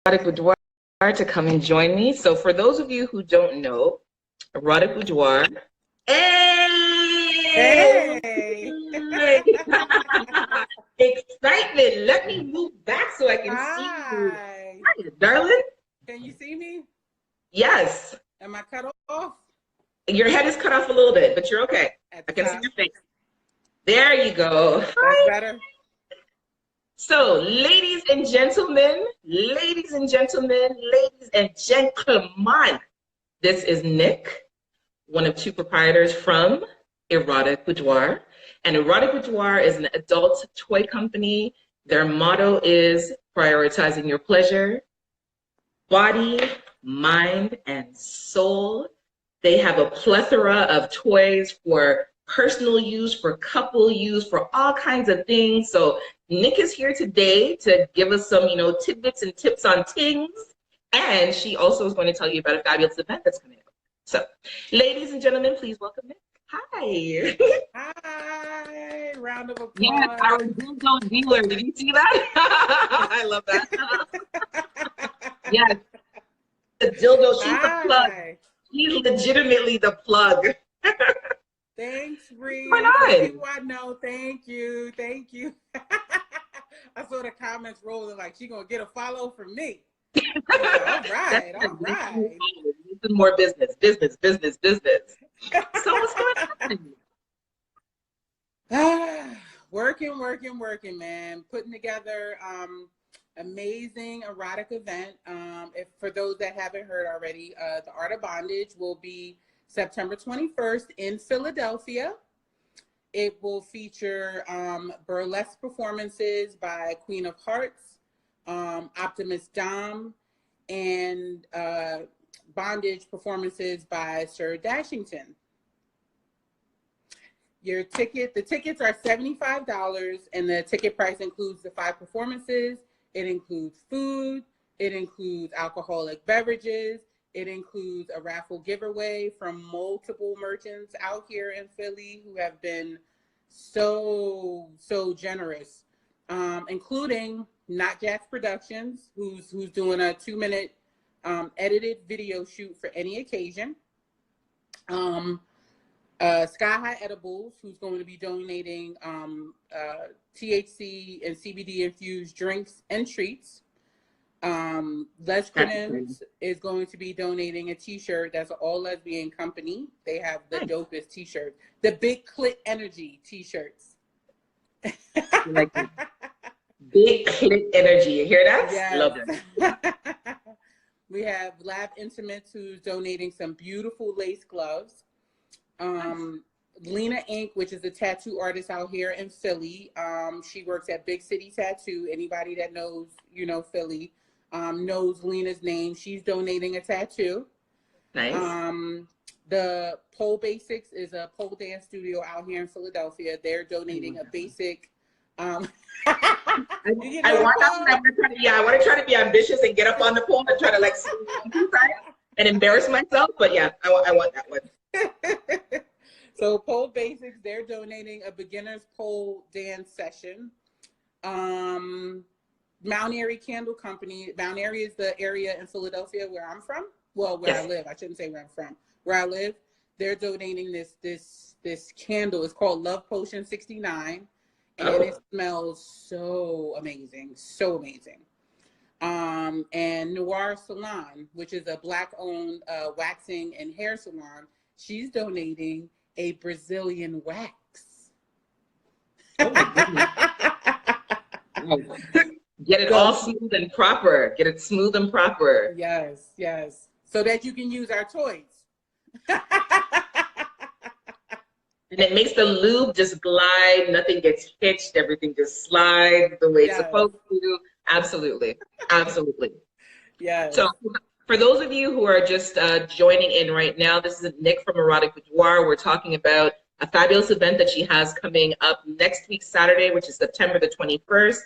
Erotic Boudoir to come and join me. So for those of you who don't know, Erotic Boudoir, hey! Hey. Excitement. Let me move back so I can see you. Hi. Hi, darling. Can you see me? Yes. Am I cut off Your head is cut off a little bit, but you're okay. at I the can see top? your face. There you go. That's Hi. better. So, ladies and gentlemen, this is Nick, one of two proprietors from Erotic Boudoir. And Erotic Boudoir is an adult toy company. Their motto is prioritizing your pleasure, body, mind, and soul. They have a plethora of toys for personal use, for couple use, for all kinds of things. So Nick is here today to give us some, tidbits and tips on things. And she also is going to tell you about a fabulous event that's coming up. So, ladies and gentlemen, please welcome Nick. Hi. Hi. Round of applause. Yes, our dildo dealer. Did you see that? I love that. Yes, the dildo. She's the plug. She's legitimately the plug. Thanks, Bree. Why not? People I know. Thank you. Thank you. I saw the comments rolling like she gonna get a follow from me. All right. All right. More business. So what's going on? Working, man. Putting together amazing erotic event. If for those that haven't heard already, the Art of Bondage will be September 21st in Philadelphia. It will feature burlesque performances by Queen of Hearts, Optimus Dom, and bondage performances by Sir Dashington. The tickets are $75, and the ticket price includes the 5 performances. It includes food. It includes alcoholic beverages. It includes a raffle giveaway from multiple merchants out here in Philly who have been so generous, including Not Jax Productions, who's doing a 2-minute edited video shoot for any occasion. Sky High Edibles, who's going to be donating THC and CBD infused drinks and treats. Les Credence is going to be donating a t-shirt. That's an all lesbian company. They have the dopest t-shirts, the Big Clit Energy t-shirts. Like Big Clit Energy. You hear that? Yes. Love it. We have Lab Intimates, who's donating some beautiful lace gloves. Lena Inc., which is a tattoo artist out here in Philly. She works at Big City Tattoo. Anybody that knows, Philly, knows Lena's name. She's donating a tattoo. Nice. The Pole Basics is a pole dance studio out here in Philadelphia. They're donating a basic. I want to try to be ambitious and get up on the pole and try to and embarrass myself. But yeah, I want that one. So Pole Basics, they're donating a beginner's pole dance session. Mount Airy Candle Company. Mount Airy is the area in Philadelphia where I'm from. Well, where I live. I shouldn't say where I'm from. Where I live, they're donating this candle. It's called Love Potion 69, and it smells so amazing, so amazing. And Noir Salon, which is a Black-owned waxing and hair salon, she's donating a Brazilian wax. Oh my goodness. Get it all smooth and proper. Get it smooth and proper. Yes, yes. So that you can use our toys. And it makes the lube just glide. Nothing gets hitched. Everything just slides the way it's supposed to. Absolutely. Absolutely. Yes. So for those of you who are just joining in right now, this is Nick from Erotic Boudoir. We're talking about a fabulous event that she has coming up next week, Saturday, which is September the 21st.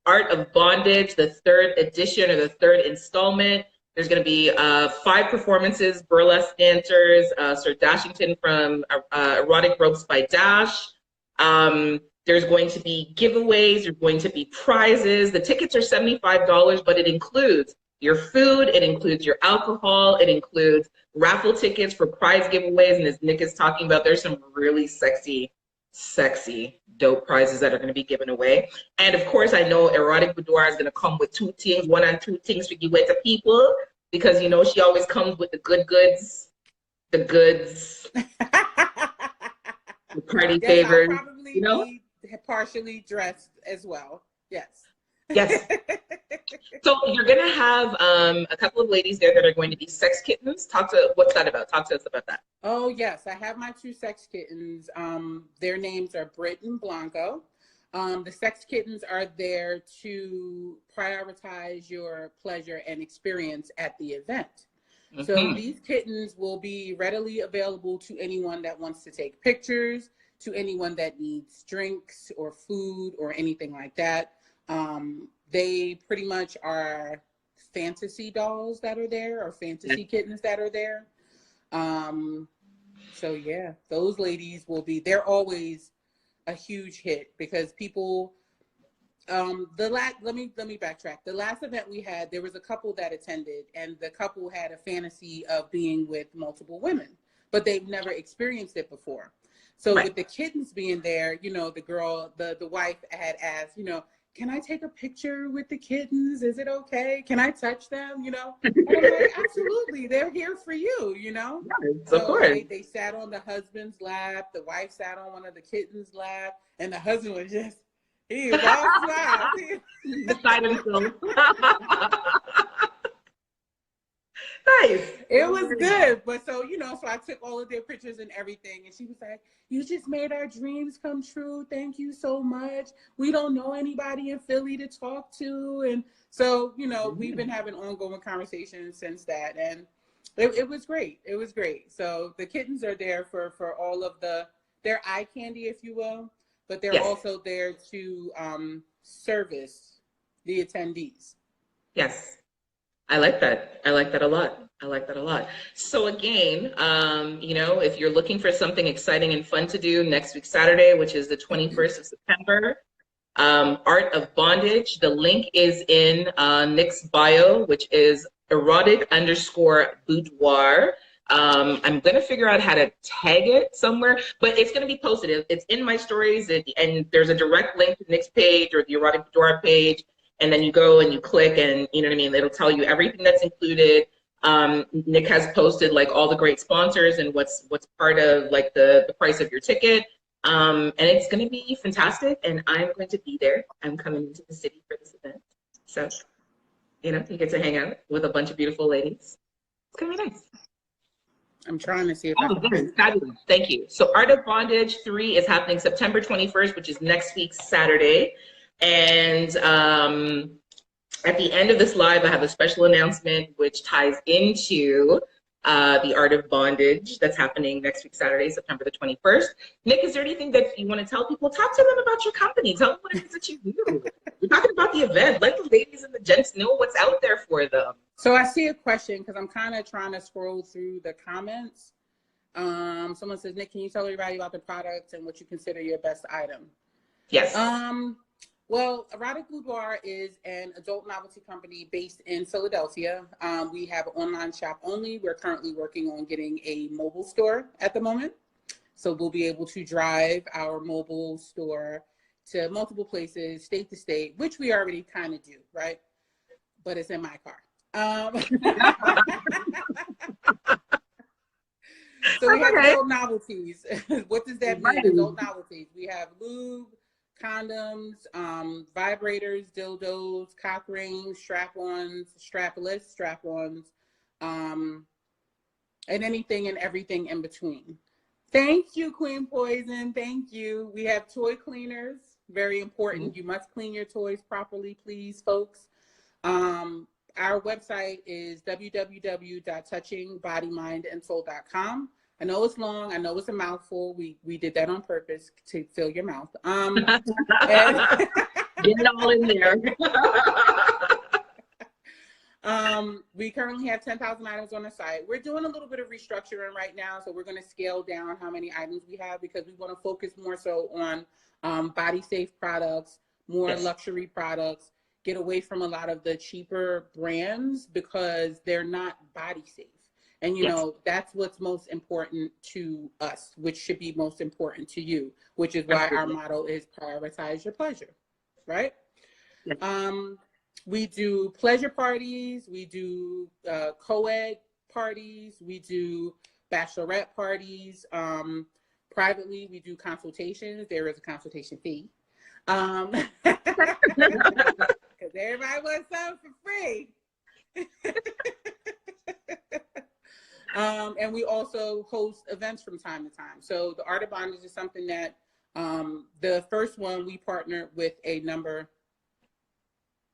Art of Bondage, the 3rd edition or the 3rd installment. There's going to be 5 performances, burlesque dancers, Sir Dashington from Erotic Ropes by Dash. There's going to be giveaways. There's going to be prizes. The tickets are $75, but it includes your food, it includes your alcohol, it includes raffle tickets for prize giveaways. And as Nick is talking about, there's some really sexy, dope prizes that are going to be given away. And of course, I know Erotic Boudoir is going to come with two things, one and two things to give away to people, because you know she always comes with the goods, the party Yes, favors. I'll probably You know, be partially dressed as well. Yes. yes. So you're going to have a couple of ladies there that are going to be sex kittens. What's that about? Talk to us about that. Oh, yes. I have my two sex kittens. Their names are Britt and Blanco. The sex kittens are there to prioritize your pleasure and experience at the event. Mm-hmm. So these kittens will be readily available to anyone that wants to take pictures, to anyone that needs drinks or food or anything like that. They pretty much are fantasy dolls that are there, or fantasy kittens that are there. So yeah, those ladies they're always a huge hit because people, let me backtrack. The last event we had, there was a couple that attended, and the couple had a fantasy of being with multiple women, but they've never experienced it before. So with the kittens being there, you know, the wife had asked, you know, can I take a picture with the kittens? Is it okay? Can I touch them? You know, and I'm like, absolutely. They're here for you, you know? Yes, so of course. They sat on the husband's lap. The wife sat on one of the kittens' lap. And the husband was he was all smiles. Beside himself. Nice. It was good. But so I took all of their pictures and everything. And she was like, you just made our dreams come true. Thank you so much. We don't know anybody in Philly to talk to. And so, we've been having ongoing conversations since that. And it was great. It was great. So the kittens are there for all of their eye candy, if you will. But they're also there to service the attendees. Yes. I like that. I like that a lot. So again, if you're looking for something exciting and fun to do next week, Saturday, which is the 21st of September, Art of Bondage. The link is in Nick's bio, which is erotic_boudoir. I'm going to figure out how to tag it somewhere, but it's going to be posted. It's in my stories, and there's a direct link to Nick's page or the Erotic Boudoir page. And then you go and you click and you know what I mean? It'll tell you everything that's included. Nick has posted like all the great sponsors and what's part of like the price of your ticket. And it's going to be fantastic. And I'm going to be there. I'm coming into the city for this event. So, you get to hang out with a bunch of beautiful ladies. It's going to be nice. I'm trying to see if good. Fabulous. Thank you. So Art of Bondage 3 is happening September 21st, which is next week, Saturday. And at the end of this live, I have a special announcement which ties into the Art of Bondage that's happening next week, Saturday, September the 21st. Nick, is there anything that you want to tell people? Talk to them about your company. Tell them what it is that you do. We're talking about the event. Let the ladies and the gents know what's out there for them. So I see a question because I'm kind of trying to scroll through the comments. Someone says, Nick, can you tell everybody about the product and what you consider your best item? Yes. Well, Erotic Boudoir is an adult novelty company based in Philadelphia. We have an online shop only. We're currently working on getting a mobile store at the moment. So we'll be able to drive our mobile store to multiple places, state to state, which we already kind of do, right? But it's in my car. So we have adult novelties. What does that mean? Adult novelties. We have lube, condoms, vibrators, dildos, cock rings, strap-ons, strapless, strap-ons, and anything and everything in between. Thank you, Queen Poison. Thank you. We have toy cleaners. Very important. Mm-hmm. You must clean your toys properly, please, folks. Our website is www.touchingbodyminandsoul.com. I know it's long. I know it's a mouthful. We did that on purpose to fill your mouth. Get it all in there. We currently have 10,000 items on the site. We're doing a little bit of restructuring right now, so we're going to scale down how many items we have because we want to focus more so on body safe products, more luxury products, get away from a lot of the cheaper brands because they're not body safe. And, you know, that's what's most important to us, which should be most important to you, which is why our motto is prioritize your pleasure, right? Yes. We do pleasure parties. We do co-ed parties. We do bachelorette parties. Privately, we do consultations. There is a consultation fee. Because everybody wants something for free. And we also host events from time to time. So the Art of Bondage is something that the first one we partnered with a number.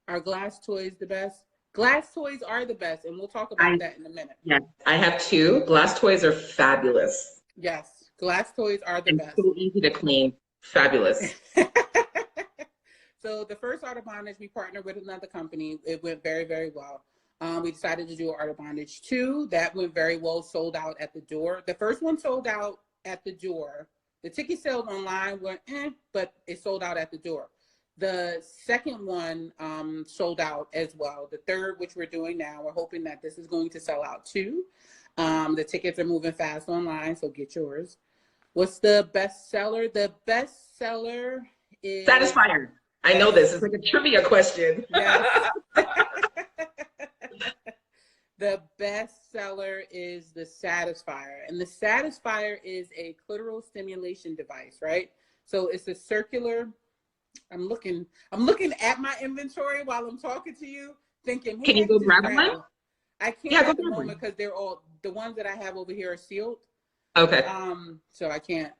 Are glass toys the best? Glass toys are the best, and we'll talk about that in a minute. Yes, I have two. Glass toys are fabulous. Yes, glass toys are the best. So easy to clean. Fabulous. So the first Art of Bondage, we partnered with another company. It went very, very well. We decided to do Art of Bondage 2. That went very well, sold out at the door. The first one sold out at the door. The ticket sales online went but it sold out at the door. The second one sold out as well. The third, which we're doing now, we're hoping that this is going to sell out too. The tickets are moving fast online, so get yours. What's the best seller? The best seller is Satisfier. I know this. It's like a trivia question. Yes. The best seller is the Satisfier. And the Satisfier is a clitoral stimulation device, right? So it's a circular. I'm looking at my inventory while I'm talking to you, thinking, can you go grab one? I can't at the moment because they're all, the ones that I have over here are sealed. Okay. So I can't.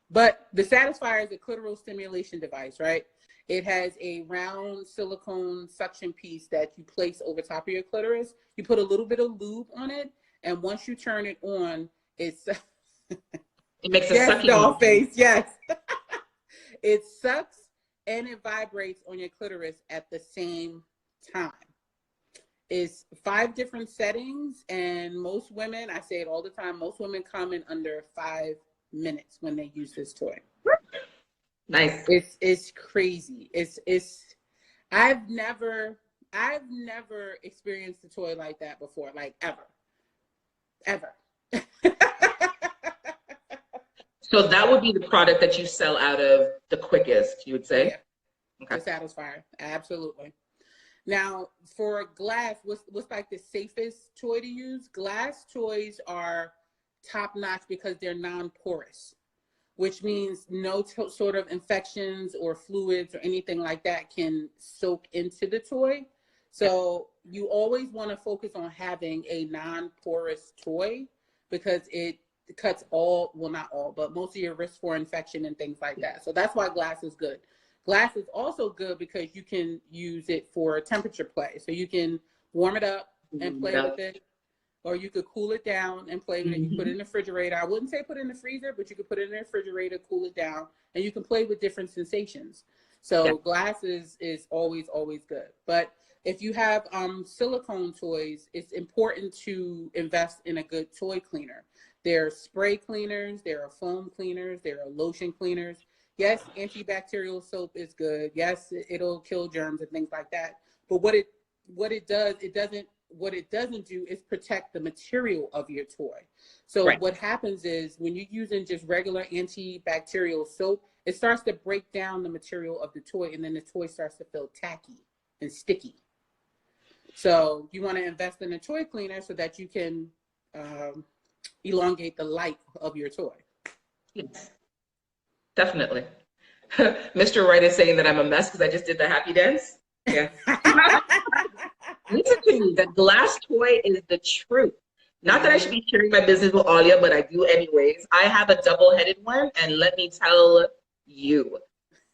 But the Satisfier is a clitoral stimulation device, right? It has a round silicone suction piece that you place over top of your clitoris. You put a little bit of lube on it, and once you turn it on, it's it makes a yes, sucking doll noise. face. Yes, it sucks and it vibrates on your clitoris at the same time. It's 5 different settings, and most women, I say it all the time, most women come in under 5 minutes when they use this toy. Nice. It's crazy. I've never experienced a toy like that before, like ever. So that would be the product that you sell out of the quickest, you would say? Yeah. Okay. The Satisfier, absolutely. Now, for glass, what's like the safest toy to use? Glass toys are top notch because they're non-porous, which means no sort of infections or fluids or anything like that can soak into the toy. So you always want to focus on having a non-porous toy because it cuts all, well, not all, but most of your risk for infection and things like that. So that's why glass is good. Glass is also good because you can use it for temperature play. So you can warm it up and play with it, or you could cool it down and play with it. You put it in the refrigerator. I wouldn't say put it in the freezer, but you could put it in the refrigerator, cool it down, and you can play with different sensations. So glass is always, always good. But if you have silicone toys, it's important to invest in a good toy cleaner. There are spray cleaners, there are foam cleaners, there are lotion cleaners. Yes, antibacterial soap is good. Yes, it'll kill germs and things like that. But what it doesn't do is protect the material of your toy. So what happens is when you're using just regular antibacterial soap, it starts to break down the material of the toy, and then the toy starts to feel tacky and sticky. So you want to invest in a toy cleaner so that you can elongate the life of your toy. Yes, definitely. Mr. Wright is saying that I'm a mess because I just did the happy dance. Yeah. Listen to me, the glass toy is the truth. Not that I should be sharing my business with Alia, but I do anyways. I have a double-headed one, and let me tell you,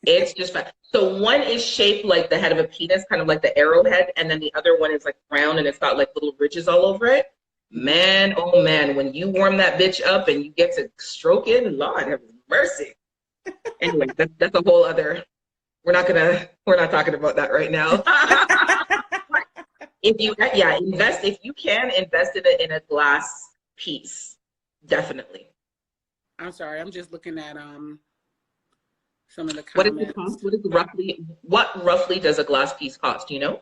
it's just fun. So one is shaped like the head of a penis, kind of like the arrowhead, and then the other one is like round and it's got like little ridges all over it. Man, oh man, when you warm that bitch up and you get to stroke it, Lord have mercy. Anyway, that's a whole other, we're not talking about that right now. If you invest in a glass piece, definitely. I'm sorry, I'm just looking at some of the What is the cost? comments. What roughly does a glass piece cost? Do you know?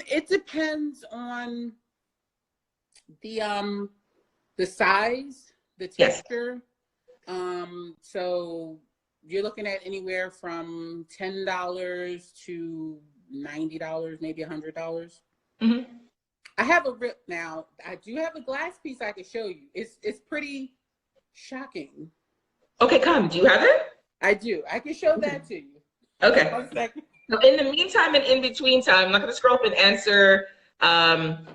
It depends on the size, the Yes. texture. So you're looking at anywhere from $10 to $90, maybe $100. Mm-hmm. I have a rip now. I do have a glass piece I can show you. It's pretty shocking. Okay, come. Do you have it? I do. I can show that to you. Okay. 1 second. So in the meantime and in between time, I'm not going to scroll up and answer.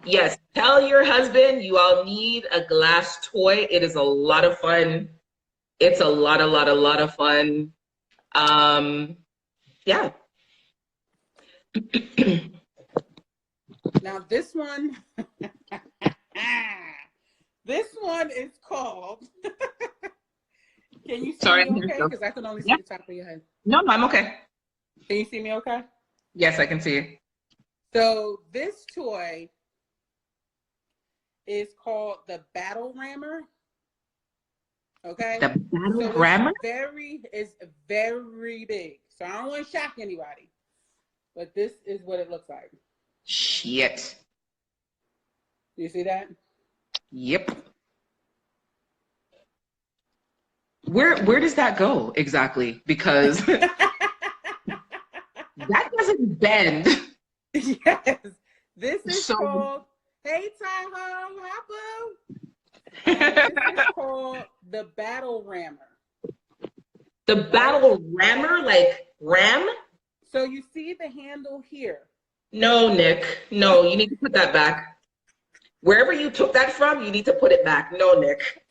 Yes, tell your husband you all need a glass toy. It is a lot of fun. It's a lot of fun. Yeah. Now this one, this one is called. Can you see Sorry, me okay? Because I can only see the top of your head. No, I'm okay. Can you see me okay? Yes, I can see you. So this toy is called the Battle Rammer. Okay. The Battle So Rammer? it's very big. So I don't want to shock anybody, but this is what it looks like. Shit. You see that? Yep. Where does that go exactly? Because that doesn't bend. Yes. This is So- called, hey Tahoe, Hoppo. This is called the Battle Rammer. The Battle Rammer, like ram? So you see the handle here. No, Nick. No, you need to put that back. Wherever you took that from, you need to put it back. No, Nick.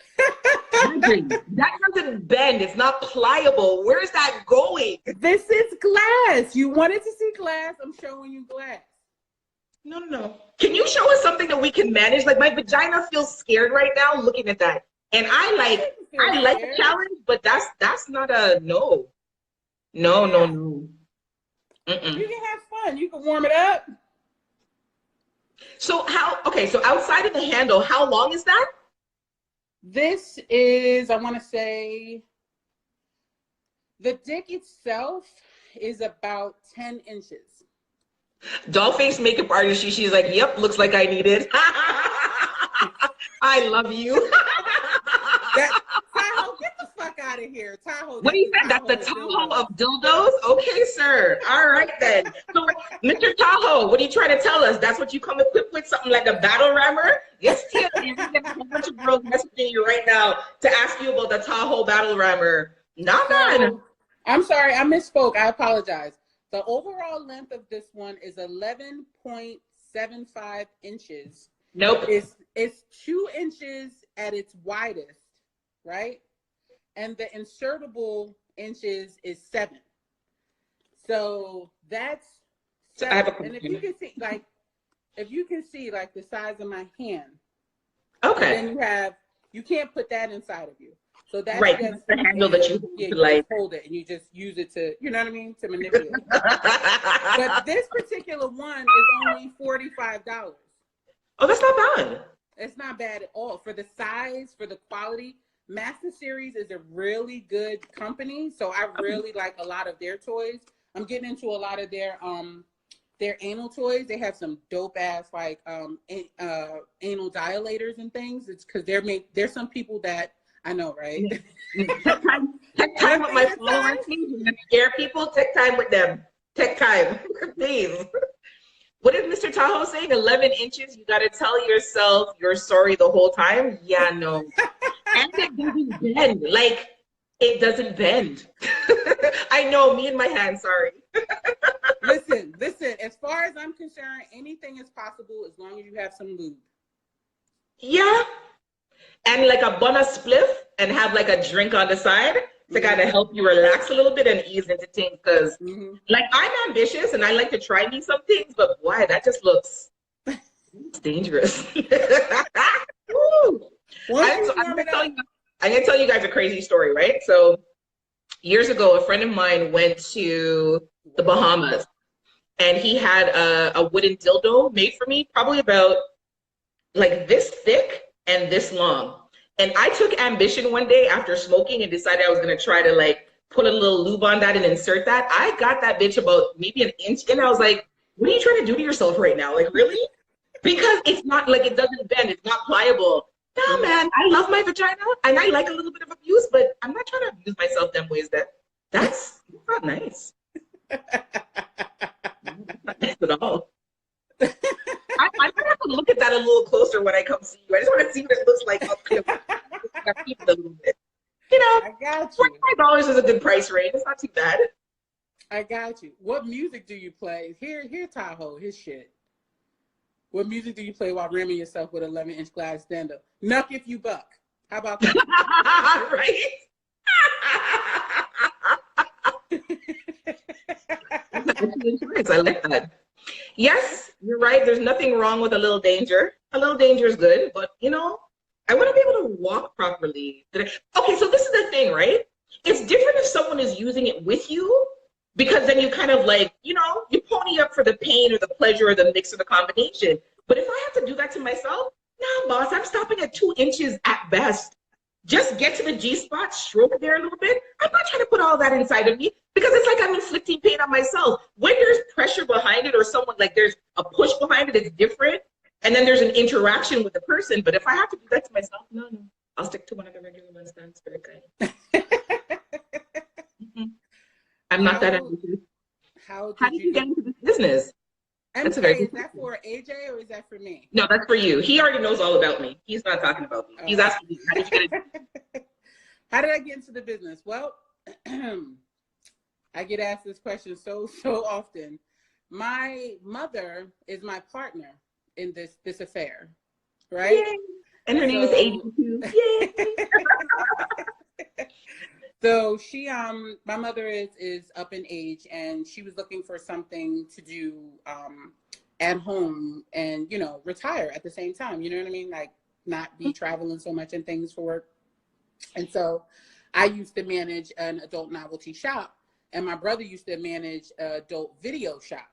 That doesn't bend. It's not pliable. Where's that going? This is glass. You wanted to see glass. I'm showing you glass. No. Can you show us something that we can manage? Like my vagina feels scared right now looking at that. And I like the challenge, but that's not a no. No. Mm-mm. You can have fun. You can warm it up. So outside of the handle, how long is that? This is, I want to say, the dick itself is about 10 inches. Dollface makeup artist, she's like, yep, looks like I need it. I love you. Tahoe, get the fuck out of here. Tahoe. What do you say? That's the Tahoe of dildos? Okay, sir. All right, then. So, Mr. Tahoe, what are you trying to tell us? That's what you come equipped with? Something like a battle rammer? Yes, Tia, you're going to get a whole bunch of girls messaging you right now to ask you about the Tahoe battle rammer. Not bad. I'm sorry, I misspoke. I apologize. The overall length of this one is 11.75 inches. Nope. It's 2 inches at its widest, right? And the insertable inches is 7. So that's 7. I have a question. And if you can see like the size of my hand, Okay. then you can't put that inside of you. So that's right. just the handle that you just hold it and you just use it to, you know what I mean, to manipulate. But this particular one is only $45. Oh, that's not bad. It's not bad at all for the size, for the quality. Master Series is a really good company, so I really like a lot of their toys. I'm getting into a lot of their anal toys. They have some dope ass like anal dilators and things. It's because there's some people that I know, right? Take time with my followers. You're gonna scare people. Take time with them. Take time, please. What is Mr. Tahoe saying? 11 inches. You gotta tell yourself you're sorry the whole time. Yeah, no. And it doesn't bend. Like it doesn't bend. I know. Me and my hand. Sorry. Listen. As far as I'm concerned, anything is possible as long as you have some lube. Yeah. And like a bona spliff and have like a drink on the side to kind of help you relax a little bit and ease into things. Because like I'm ambitious and I like to try me some things, but boy, that just looks dangerous. I'm gonna tell you guys a crazy story, right? So years ago, a friend of mine went to the Bahamas and he had a wooden dildo made for me, probably about like this thick and this long. And I took ambition one day after smoking and decided I was going to try to like put a little lube on that and insert that. I got that bitch about maybe an inch in. I was like, what are you trying to do to yourself right now? Like, really? Because it's not like it doesn't bend. It's not pliable. No, man, I love my vagina and I like a little bit of abuse, but I'm not trying to abuse myself them ways that's not nice. Not nice at all. I might have to look at that a little closer when I come see you. I just want to see what it looks like up close. A little bit. You know, I got you. $25 is a good price range. It's not too bad. I got you. What music do you play? Here, Tahoe, his shit. What music do you play while ramming yourself with 11-inch glass stand-up? Nuck if you buck. How about that? Right? I like that. Yes, you're right. There's nothing wrong with a little danger. A little danger is good, but you know, I want to be able to walk properly. Okay, so this is the thing, right? It's different if someone is using it with you, because then you kind of like, you know, you pony up for the pain or the pleasure or the mix or the combination. But if I have to do that to myself, no, boss, I'm stopping at 2 inches at best. Just get to the G spot, stroke it there a little bit. I'm not trying to put all that inside of me because it's like I'm inflicting pain on myself. When there's pressure behind it or someone like there's a push behind it, it's different. And then there's an interaction with the person. But if I have to do that to myself, no. I'll stick to one of the regular ones. That's very good. I'm not that ambitious. How did you get into this business? That's is that for AJ or is that for me? No, that's for you. He already knows all about me. He's not talking about me. He's asking me, how did you get into How did I get into the business? Well, I get asked this question so often. My mother is my partner in this affair, right? Yay. And her name is AJ too. Yay. So she, my mother is up in age, and she was looking for something to do at home and, you know, retire at the same time. You know what I mean? Like not be traveling so much and things for work. And so I used to manage an adult novelty shop, and my brother used to manage an adult video shop.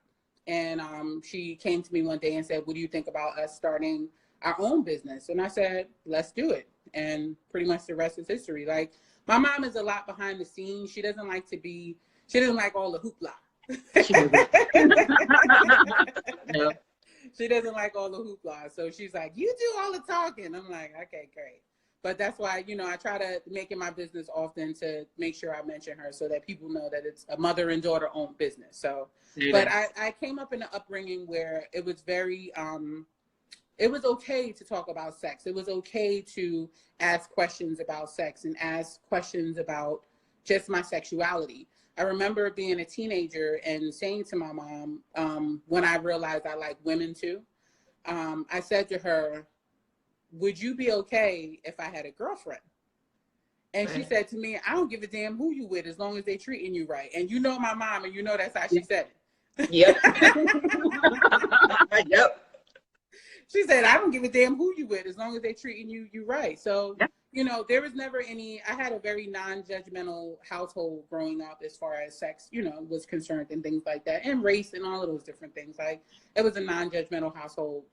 And she came to me one day and said, what do you think about us starting our own business? And I said, let's do it. And pretty much the rest is history. Like, my mom is a lot behind the scenes. She doesn't like all the hoopla. No. She doesn't like all the hoopla. So she's like, you do all the talking. I'm like, okay, great. But that's why, you know, I try to make it my business often to make sure I mention her so that people know that it's a mother and daughter owned business. So, but I came up in an upbringing where it was very, it was okay to talk about sex. It was okay to ask questions about sex and ask questions about just my sexuality. I remember being a teenager and saying to my mom, when I realized I like women too, I said to her, would you be okay if I had a girlfriend? And she said to me, I don't give a damn who you with as long as they treating you right. And you know my mom, and you know that's how she said it. Yep. Yep. She said, I don't give a damn who you with as long as they treating you right. So, you know, there was never I had a very non-judgmental household growing up as far as sex, you know, was concerned and things like that, and race and all of those different things. Like, it was a non-judgmental household